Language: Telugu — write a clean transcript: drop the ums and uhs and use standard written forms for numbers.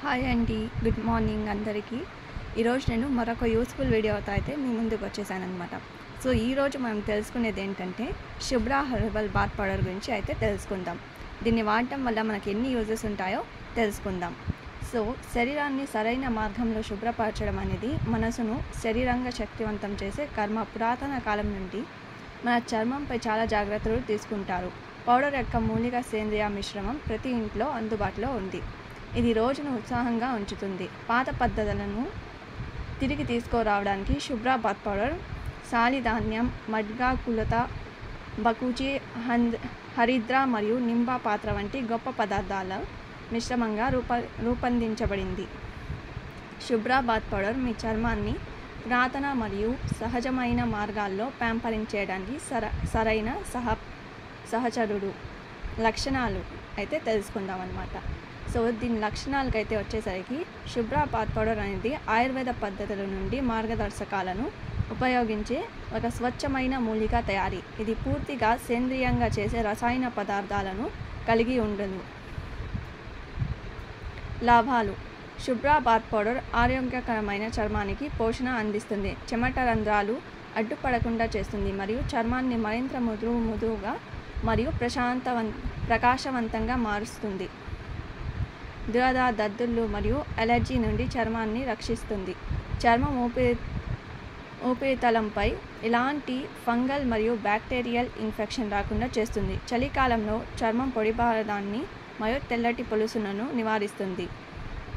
హాయ్ అండి, గుడ్ మార్నింగ్ అందరికీ. ఈరోజు నేను మరొక యూస్ఫుల్ వీడియోతో అయితే మీ ముందుకు వచ్చేసానమాట. సో ఈరోజు మనం తెలుసుకునేది ఏంటంటే శుభ్ర హెర్బల్ బాత్ పౌడర్ గురించి అయితే తెలుసుకుందాం. దీన్ని వాడటం వల్ల మనకి ఎన్ని యూజెస్ ఉంటాయో తెలుసుకుందాం. సో శరీరాన్ని సరైన మార్గంలో శుభ్రపరచడం అనేది మనసును శరీరంగా శక్తివంతం చేసే కర్మ. పురాతన కాలం నుండి మన చర్మంపై చాలా జాగ్రత్తలు తీసుకుంటారు. పౌడర్ యొక్క మూలిక సేంద్రియ మిశ్రమం ప్రతి ఇంట్లో అందుబాటులో ఉంది. ఇది రోజును ఉత్సాహంగా ఉంచుతుంది. పాత పద్ధతులను తిరిగి తీసుకురావడానికి శుభ్ర బాత్ పౌడర్ సాలిధాన్యం, మడ్గా, కులత, బకూచి, హరిద్ర మరియు నింబా పాత్ర వంటి గొప్ప పదార్థాల మిశ్రమంగా రూపొందించబడింది. శుభ్ర బాత్ పౌడర్ మీ చర్మాన్ని పురాతన మరియు సహజమైన మార్గాల్లో ప్యాంపరింగ్ చేయడానికి సరైన సహచరుడు. లక్షణాలు అయితే తెలుసుకుందాం అన్నమాట. సో దీని లక్షణాలకైతే వచ్చేసరికి శుభ్ర బాత్ పౌడర్ అనేది ఆయుర్వేద పద్ధతుల నుండి మార్గదర్శకాలను ఉపయోగించే ఒక స్వచ్ఛమైన మూలిక తయారీ. ఇది పూర్తిగా సేంద్రియంగా చేసే రసాయన పదార్థాలను కలిగి ఉండదు. లాభాలు: శుభ్ర బాత్ పౌడర్ ఆరోగ్యకరమైన చర్మానికి పోషణ అందిస్తుంది, చెమట రంధ్రాలు అడ్డుపడకుండా చేస్తుంది మరియు చర్మాన్ని మరింత మృదువుగా మరియు ప్రకాశవంతంగా మారుస్తుంది. దురద, దద్దుర్లు మరియు అలర్జీ నుండి చర్మాన్ని రక్షిస్తుంది. చర్మం ఉపరితలంపై ఎలాంటి ఫంగల్ మరియు బ్యాక్టీరియల్ ఇన్ఫెక్షన్ రాకుండా చేస్తుంది. చలికాలంలో చర్మం పొడిబారడాన్ని మరియు తెల్లటి పొలుసులను నివారిస్తుంది.